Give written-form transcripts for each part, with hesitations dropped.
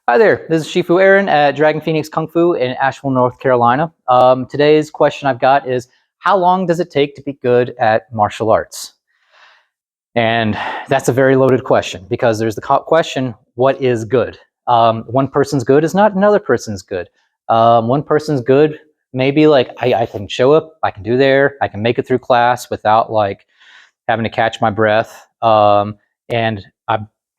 Hi there, this is Shifu Aaron at Dragon Phoenix Kung Fu in Asheville, North Carolina. Today's question I've got is, how long does it take to be good at martial arts? And that's a very loaded question because there's the question, what is good? One person's good is not another person's good. One person's good may be like, I can show up, I can do there, I can make it through class without like having to catch my breath, and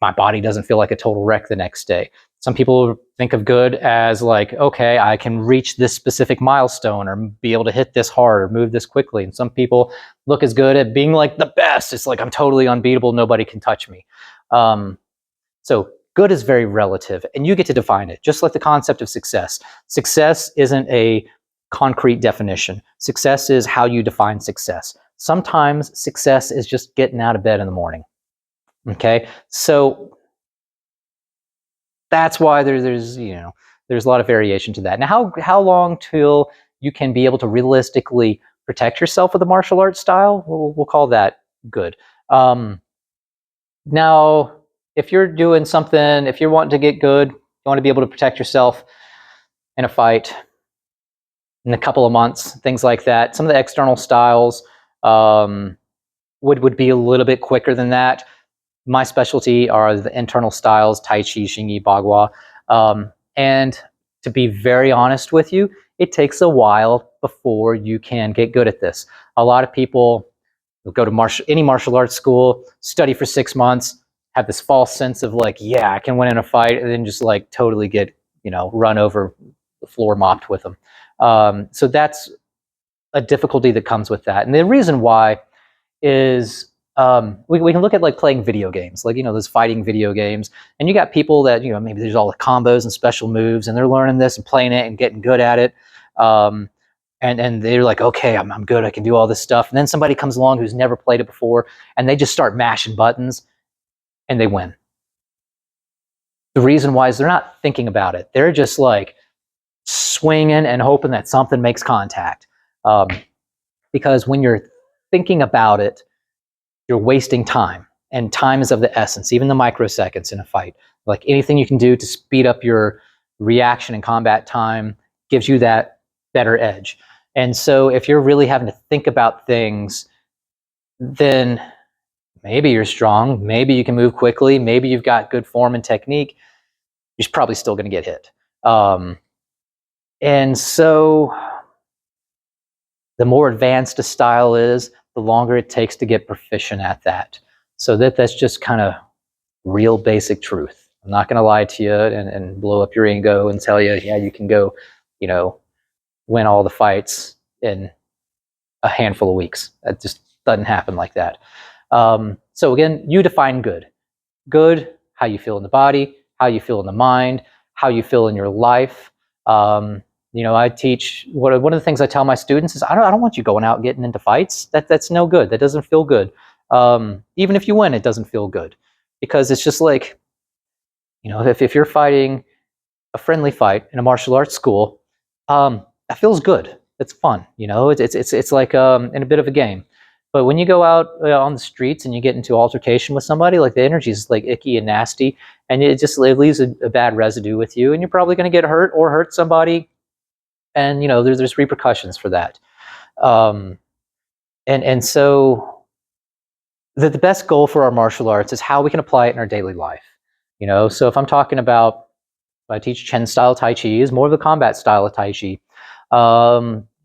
my body doesn't feel like a total wreck the next day. Some people think of good as like, okay, I can reach this specific milestone or be able to hit this hard or move this quickly. And some people look as good at being like the best. It's like, I'm totally unbeatable. Nobody can touch me. So good is very relative, and you get to define it, just like the concept of success. Success isn't a concrete definition. Success is how you define success. Sometimes success is just getting out of bed in the morning. Okay, so that's why there's a lot of variation to that. Now, how long till you can be able to realistically protect yourself with a martial arts style? We'll call that good. Now, if you're doing something, if you're wanting to get good, you want to be able to protect yourself in a fight in a couple of months, things like that. Some of the external styles would be a little bit quicker than that. My specialty are the internal styles, Tai Chi, Xingyi, Bagua. And to be very honest with you, it takes a while before you can get good at this. A lot of people will go to any martial arts school, study for 6 months, have this false sense of like, yeah, I can win in a fight, and then just like totally get, run over, the floor mopped with them. So that's a difficulty that comes with that. And the reason why is we can look at like playing video games, like, those fighting video games, and you got people that, maybe there's all the combos and special moves, and they're learning this and playing it and getting good at it. And they're like, okay, I'm good, I can do all this stuff. And then somebody comes along who's never played it before, and they just start mashing buttons, and they win. The reason why is they're not thinking about it. They're just like swinging and hoping that something makes contact. Because when you're thinking about it, you're wasting time, and time is of the essence, even the microseconds in a fight. Like anything you can do to speed up your reaction and combat time gives you that better edge. And so if you're really having to think about things, then maybe you're strong, maybe you can move quickly, maybe you've got good form and technique, you're probably still going to get hit. And so the more advanced a style is, the longer it takes to get proficient at that. So that's just kind of real basic truth. I'm not going to lie to you and blow up your ego and tell you, yeah, you can go, win all the fights in a handful of weeks. That just doesn't happen like that. So again, you define good. Good, how you feel in the body, how you feel in the mind, how you feel in your life. I teach, one of the things I tell my students is, I don't want you going out getting into fights. That's no good. That doesn't feel good. Even if you win, it doesn't feel good, because it's just like, if you're fighting a friendly fight in a martial arts school, that feels good. It's fun. It's like in a bit of a game. But when you go out on the streets and you get into altercation with somebody, like the energy is like icky and nasty, and it leaves a bad residue with you, and you're probably going to get hurt or hurt somebody. And there's repercussions for that, and so the best goal for our martial arts is how we can apply it in our daily life. So if I'm talking about, I teach Chen style Tai Chi, is more of the combat style of Tai Chi.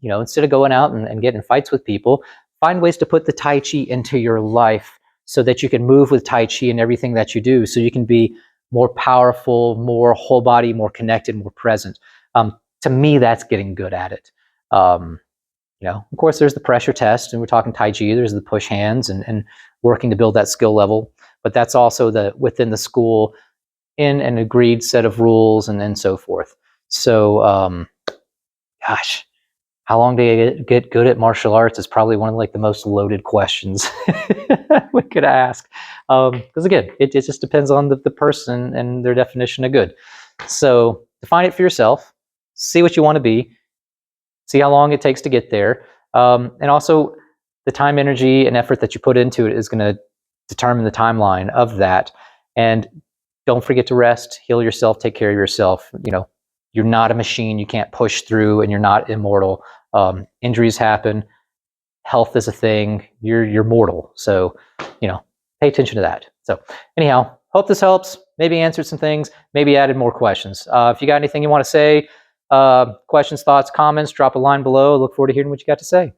Instead of going out and getting in fights with people, find ways to put the Tai Chi into your life so that you can move with Tai Chi in everything that you do, so you can be more powerful, more whole body, more connected, more present. To me, that's getting good at it. Of course, there's the pressure test, and we're talking Tai Chi. There's the push hands and working to build that skill level. But that's also within the school, in an agreed set of rules and so forth. So, gosh, how long do you get good at martial arts is probably one of like the most loaded questions we could ask. Because again, it just depends on the person and their definition of good. So define it for yourself. See what you want to be, see how long it takes to get there, and also the time, energy, and effort that you put into it is going to determine the timeline of that. And don't forget to rest, heal yourself, take care of yourself. You're not a machine. You can't push through, and you're not immortal. Injuries happen. Health is a thing. You're mortal. So, pay attention to that. So anyhow, hope this helps. Maybe answered some things, maybe added more questions. If you got anything you want to say, questions, thoughts, comments, drop a line below. Look forward to hearing what you got to say.